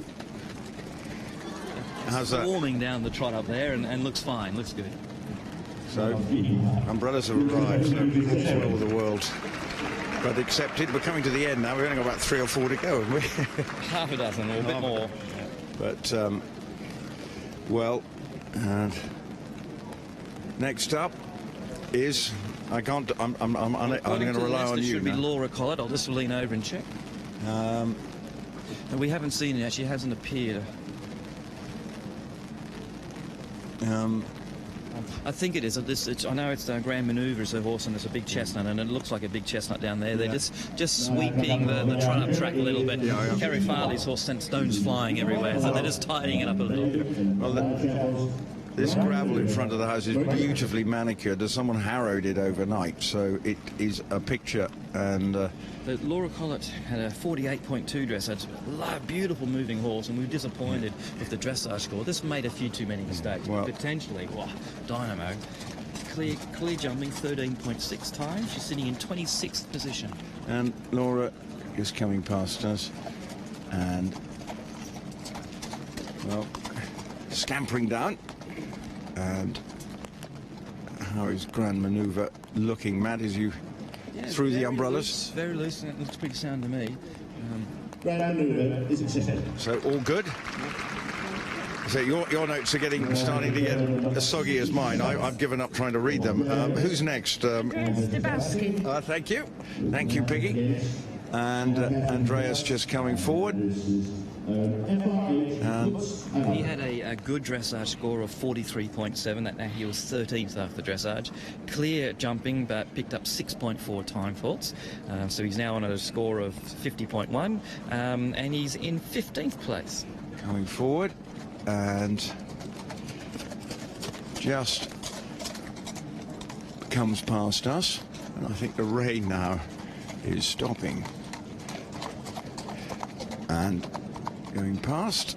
how's that? Warming down the trot up there and looks fine, looks good. So, umbrellas have arrived, so all's well with the world. But accepted, we're coming to the end now. We've only got about 3 or 4 to go, haven't we? Half a dozen, or a bit more. But, well, and next up is, I'm going to rely on you. It should be Laura Collett. I'll just lean over and check. And we haven't seen it yet. She hasn't appeared. I think it is. I know it's Grand Manoeuvre is a horse, and it's a big chestnut, and it looks like a big chestnut down there. They're just sweeping the trot-up track a little bit. Kerry Farley's horse sent stones flying everywhere, so they're just tidying it up a little. Well, this gravel in front of the house is beautifully manicured. There's someone harrowed it overnight, so it is a picture. And Laura Collett had a 48.2 dressage, beautiful moving horse, and we were disappointed with the dressage score. This made a few too many mistakes. Well, potentially, dynamo. Clear jumping, 13.6 times. She's sitting in 26th position. And Laura is coming past us, and well, scampering down. And how is Grand Manoeuvre looking, Matt, as you through the umbrellas? Very loose, and it looks pretty sound to me. Grand Manoeuvre is accepted. So all good? So your notes are starting to get as soggy as mine. I've given up trying to read them. Who's next? Stebowski. Thank you. Thank you, Piggy. And Andreas just coming forward. He had a good dressage score of 43.7. He was 13th after dressage. Clear jumping, but picked up 6.4 time faults. So he's now on a score of 50.1, and he's in 15th place. Coming forward, and just comes past us, and I think the rain now is stopping. And going past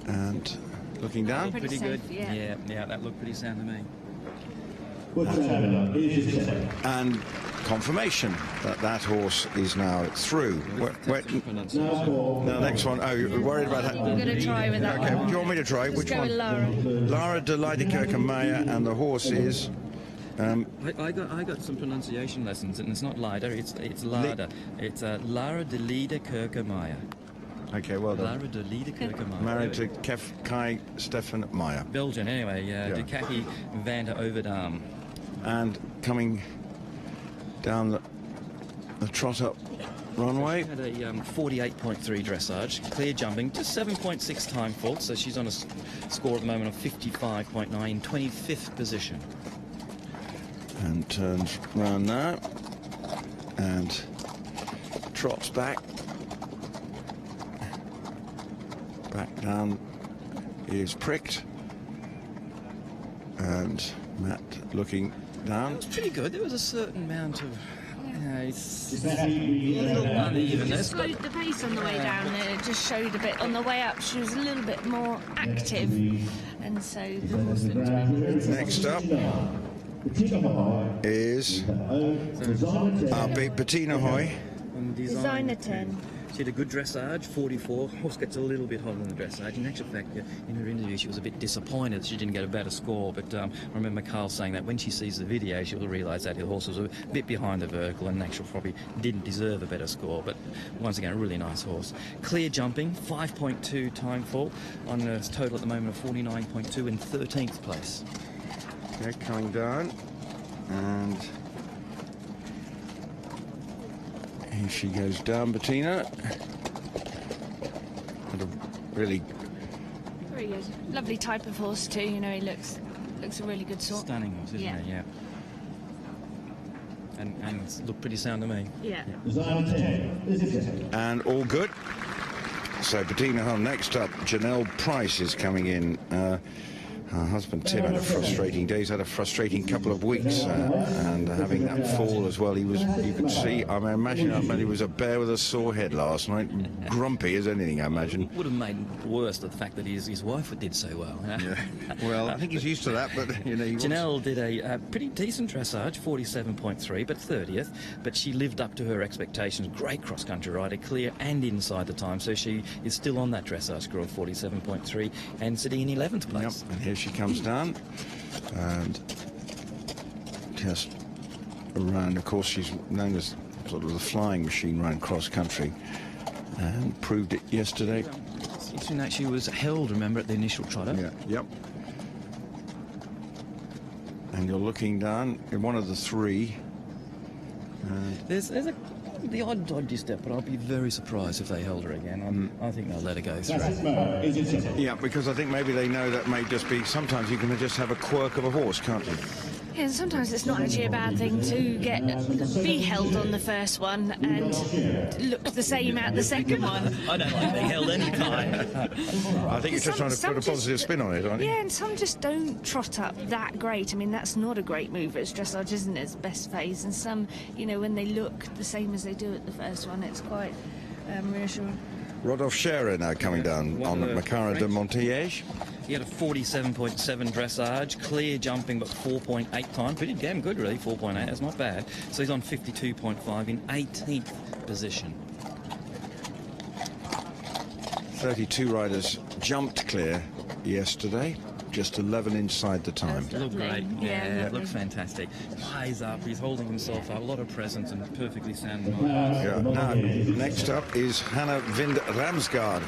and looking down. Pretty good. Yeah, that looked pretty sound to me. And confirmation that that horse is now through. Now, next one. Oh, you're worried about that? We're going to try with that. Okay, do you want me to try? Let's Which go one? with Lara. Lara de Leidekerke-Meyer, and the horse is... I got some pronunciation lessons, and it's not Leider, it's Lada. It's Lara de Leidekerke-Meyer. Okay, well done. Lara de Leidekerke-Meyer. Married to Kai Stefan Meyer. Belgian, anyway, De Kaki van der Overdam. And coming down the trot-up runway. She had a 48.3 dressage, clear jumping, just 7.6 time fault, so she's on a score at the moment of 55.9 in 25th position. And turns round now and trots back down, is pricked, and Matt looking down. It was pretty good. There was a certain amount of it's a little unevenness. Slowed the pace on the way down there. It just showed a bit. On the way up, she was a little bit more active, and so the horse looked good. Next up is Bettina Hoy. Designer 10. She had a good dressage, 44. Horse gets a little bit hotter than the dressage. In actual fact, in her interview, she was a bit disappointed she didn't get a better score. But I remember Carl saying that when she sees the video, she'll realise that the horse was a bit behind the vertical and actually probably didn't deserve a better score. But once again, a really nice horse. Clear jumping, 5.2 time fault on a total at the moment of 49.2 in 13th place. Okay, coming down, and here she goes down, Bettina. What a really Very good. Lovely type of horse too. You know, he looks a really good sort. Stunning horse, isn't it? Yeah. And it's looked pretty sound to me. Yeah. and all good. So Bettina Hull. Next up, Janelle Price is coming in. Her husband Tim had a frustrating day. He's had a frustrating couple of weeks, and having that fall as well. You could see. I mean, imagine he was a bear with a sore head last night, grumpy as anything. I imagine. Would have made worse the fact that his wife did so well. Yeah. Well, I think he's used to that, but you know. Janelle did a pretty decent dressage, 47.3, but 30th. But she lived up to her expectations. Great cross-country rider, clear and inside the time. So she is still on that dressage score of 47.3 and sitting in 11th place. Yep. And here she comes down, and just around. Of course, she's known as sort of the flying machine round cross country, and proved it yesterday. In that she was held, remember, at the initial trotter. Yeah. Yep. And you're looking down in one of the three. There's the odd dodgy step, but I'll be very surprised if they held her again. I think they'll let her go through. Yeah, because I think maybe they know that may just be. Sometimes you can just have a quirk of a horse, can't you? Yeah, and sometimes it's not actually a bad thing to be held on the first one and look the same at the second one. I don't like being held any time. I think you're just trying to put a positive spin on it, aren't you? Yeah, and some just don't trot up that great. I mean, that's not a great move. It's dressage, isn't it? It's best phase. And some, you know, when they look the same as they do at the first one, it's quite reassuring. Rodolphe Scherer now coming down on the Macara de Montiège. He had a 47.7 dressage, clear jumping, but 4.8 time. Pretty damn good, really, 4.8. That's not bad. So he's on 52.5 in 18th position. 32 riders jumped clear yesterday. Just 11 inside the time. Looked great. Yeah, it looked fantastic. Eyes up, he's holding himself up. A lot of presence and perfectly sound. Yeah. Now, next up is Hannah Vind Ramsgaard.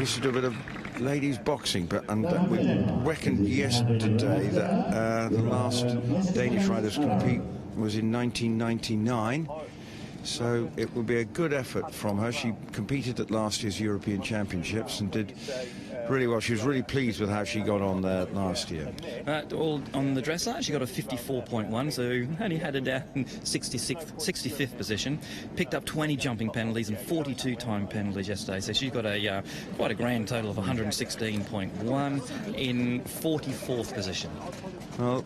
Used to do a bit of ladies boxing, but we reckoned yesterday that the last Danish riders compete was in 1999. So it would be a good effort from her. She competed at last year's European Championships and did really well. She was really pleased with how she got on there last year. All on the dressage, she got a 54.1, so only had her down in 65th position. Picked up 20 jumping penalties and 42 time penalties yesterday, so she's got a quite a grand total of 116.1 in 44th position. Well,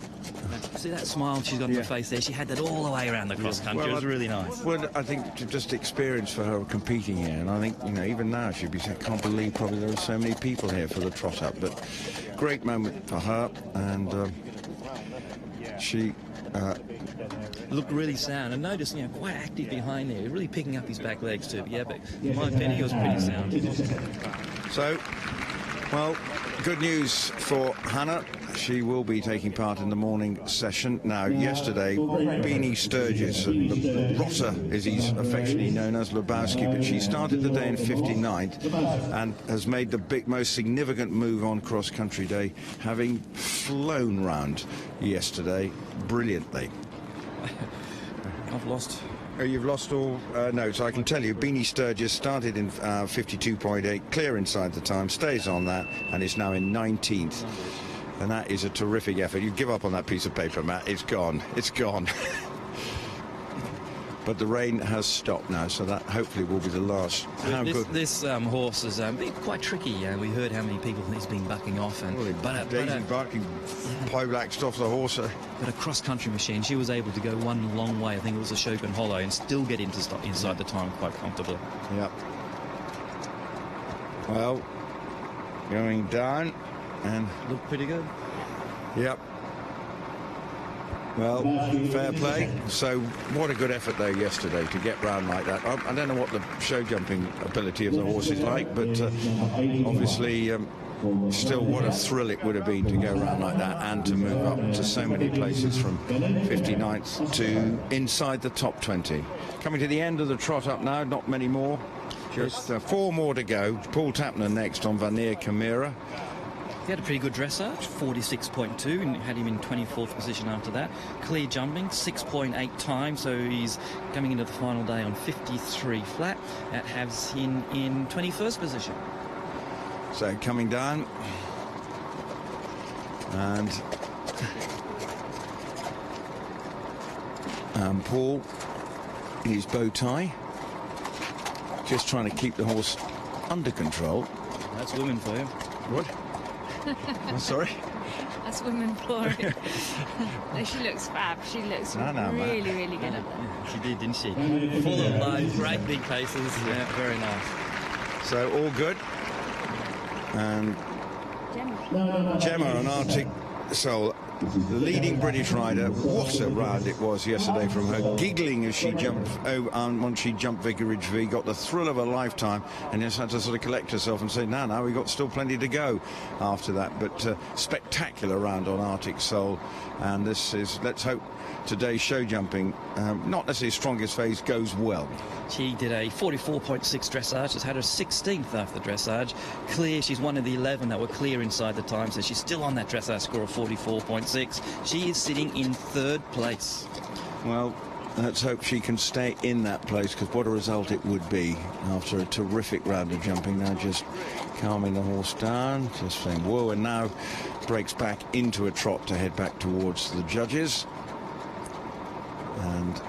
see that smile she's got on her face there? She had that all the way around the cross country. Well, it was really nice. Well, I think just experience for her competing here, and I think, you know, even now she'd be saying, I can't believe probably there are so many people here for the trot up. But great moment for her, and she Looked really sound, and notice, quite active behind there, really picking up his back legs too. Yeah, but in my opinion, he was pretty sound. So, well, good news for Hannah. She will be taking part in the morning session. Now, yesterday, Beanie Sturgis, Rotter as he's affectionately known as, Lebowski, but she started the day in 59th and has made the most significant move on cross-country day, having flown round yesterday brilliantly. I've lost. Oh, you've lost all notes. I can tell you, Beanie Sturgis started in 52.8, clear inside the time, stays on that, and is now in 19th. And that is a terrific effort. You give up on that piece of paper, Matt. It's gone. It's gone. But the rain has stopped now, so that hopefully will be the last. How good. This horse has been quite tricky. We heard how many people he's been bucking off. Daisy Barkley pole-axed off the horse. But a cross-country machine, she was able to go one long way. I think it was a Shogun Hollow, and still get inside the time quite comfortably. Yep. Well, going down. And look pretty good. Yep. Well, fair play. So what a good effort though yesterday to get round like that. I don't know what the show jumping ability of the horse is like, but obviously still what a thrill it would have been to go around like that and to move up to so many places from 59th to inside the top 20. Coming to the end of the trot up now, not many more. Just 4 more to go. Paul Tapner next on Vanir Chimera. He had a pretty good dressage, 46.2, and had him in 24th position after that. Clear jumping, 6.8 times, so he's coming into the final day on 53 flat. That has him in 21st position. So coming down, and Paul, his bow tie, just trying to keep the horse under control. That's women for you. What? I'm sorry? That's women for it. No, she looks fab. She looks really good up there. Yeah, she did, didn't she? Full of life, great big paces. Yeah, very nice. So all good. And Gemma on Arctic Soul, the leading British rider. What a round it was yesterday from her, giggling as she jumped once she jumped Vicarage V, got the thrill of a lifetime, and just had to sort of collect herself and say, no, we've got still plenty to go after that. But spectacular round on Arctic Soul, and this is, let's hope today's show jumping, not necessarily strongest phase, goes well. She did a 44.6 dressage, has had her 16th after dressage. Clear, she's one of the 11 that were clear inside the time, so she's still on that dressage score of 44.6. She is sitting in 3rd place. Well, let's hope she can stay in that place, because what a result it would be after a terrific round of jumping. Now just calming the horse down, just saying whoa, and now breaks back into a trot to head back towards the judges. And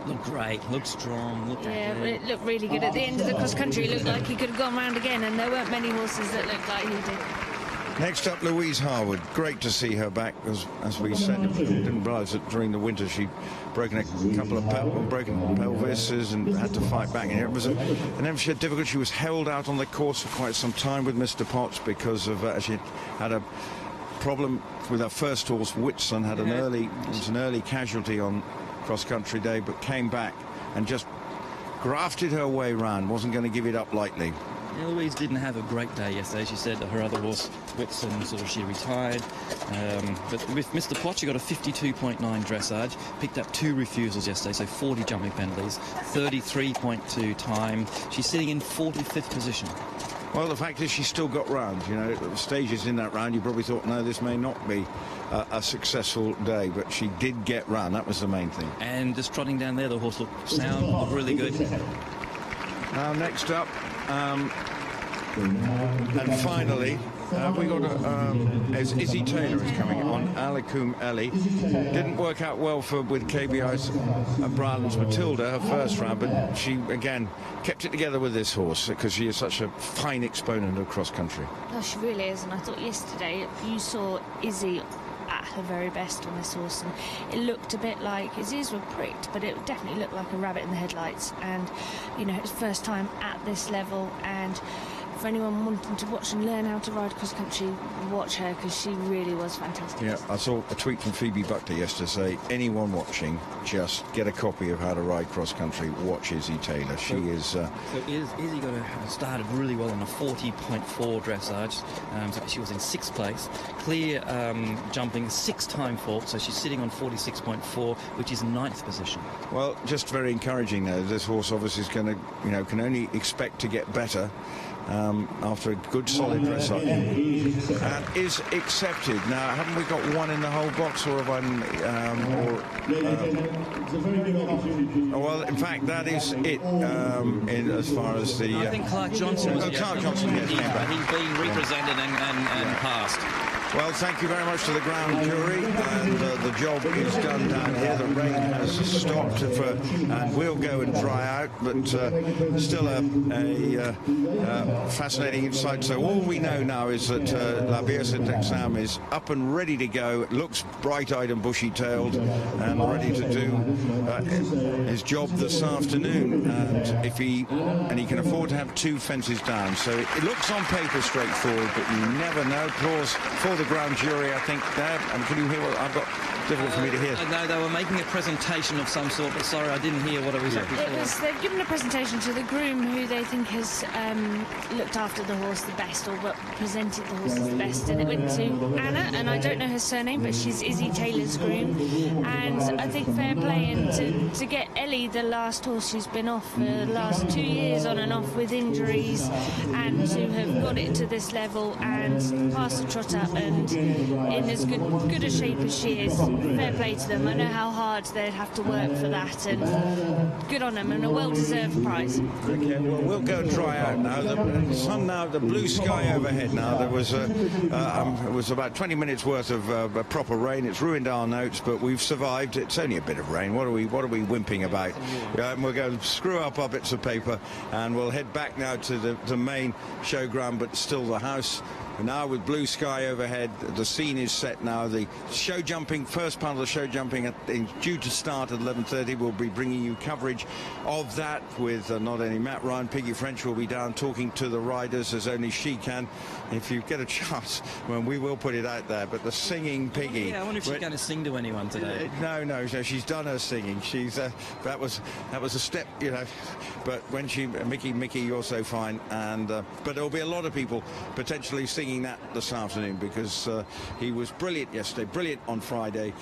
looked great, looked strong, looked accurate. It looked really good. At the end of the cross-country, it looked like he could have gone round again, and there weren't many horses that looked like he did. Next up, Louise Harwood. Great to see her back. As we said, didn't realise that during the winter she'd broken a couple of broken pelvises and had to fight back. And it was and then she had difficulty. She was held out on the course for quite some time with Mr. Potts because of she had a problem with her first horse, Whitson. Had an early casualty on cross-country day, but came back and just grafted her way round. Wasn't going to give it up lightly. Yeah, Louise didn't have a great day yesterday. She said that her other horse, Whitson, she retired. But with Mr. Potts, she got a 52.9 dressage, picked up 2 refusals yesterday, so 40 jumping penalties, 33.2 time. She's sitting in 45th position. Well, the fact is she still got round. You know, stages in that round, you probably thought, no, this may not be a successful day, but she did get round. That was the main thing. And just trotting down there, the horse looked sound, looked really good. Now, next up, and finally, we got as Izzy Taylor is coming on, Alikum Ellie. Didn't work out well with KBI's Bryland's Matilda, her first round, but she, again, kept it together with this horse because she is such a fine exponent of cross-country. Oh, she really is, and I thought yesterday you saw Izzy at her very best on this horse, and it looked a bit like his ears were pricked, but it definitely looked like a rabbit in the headlights. And you know, it's first time at this level, and for anyone wanting to watch and learn how to ride cross country, watch her, because she really was fantastic. Yeah, I saw a tweet from Phoebe Buckley yesterday say, anyone watching, just get a copy of How to Ride Cross Country, watch Izzy Taylor. She is... So Izzy got started really well on a 40.4 dressage, so she was in 6th place. Clear jumping, 6-time fault, so she's sitting on 46.4, which is 9th position. Well, just very encouraging now. This horse obviously is going to, can only expect to get better after a good solid dressage, and is accepted. Now, haven't we got one in the whole box, or have I... well, in fact, that is it in as far as the... I think Clark Johnson was... Clark Johnson, yes. He's been represented and passed. Well, thank you very much to the ground jury, and the job is done down here. The rain has stopped and will go and dry out, but still a fascinating insight. So all we know now is that La Bierce d'Exam is up and ready to go. It looks bright-eyed and bushy-tailed and ready to do his job this afternoon. And he can afford to have 2 fences down. So it looks on paper straightforward, but you never know. Applause for the ground jury, I think, there. And can you hear what I've got? Difficult for me to hear. No, they were making a presentation of some sort, but sorry, I didn't hear what it was exactly for. They've given a presentation to the groom who they think has looked after the horse the best, or presented the horse the best, and it went to Anna, and I don't know her surname, but she's Izzy Taylor's groom, and I think fair play, and to get Ellie, the last horse who's been off for the last 2 years on and off with injuries, and to have got it to this level and pass the trot up and in as good a shape as she is. Fair play to them. I know how hard they'd have to work for that, and good on them, and a well-deserved prize. Okay, well, we'll go dry out now. The sun now, the blue sky overhead now. There was it was about 20 minutes worth of proper rain. It's ruined our notes, but we've survived. It's only a bit of rain. What are we whimping about? We'll go screw up our bits of paper, and we'll head back now to the main showground, but still the house. Now with blue sky overhead, the scene is set now. The show jumping, first part of the show jumping is due to start at 11:30. We'll be bringing you coverage of that with not only Matt Ryan, Piggy French will be down talking to the riders as only she can. If you get a chance, well, we will put it out there. But the singing Piggy... Yeah, I wonder if she's going to sing to anyone today. No, she's done her singing. She's that was a step, But when Mickey, you're so fine. And but there'll be a lot of people potentially singing that this afternoon, because he was brilliant yesterday, brilliant on Friday,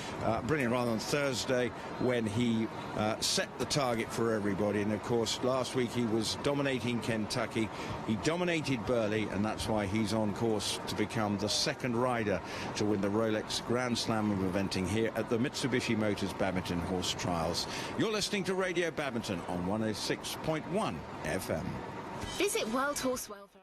brilliant rather on Thursday, when he set the target for everybody. And of course last week he was dominating Kentucky, he dominated Burley, and that's why he's on course to become the 2nd rider to win the Rolex Grand Slam of eventing here at the Mitsubishi Motors Badminton Horse Trials. You're listening to Radio Badminton on 106.1 FM. Visit World Horse Welfare.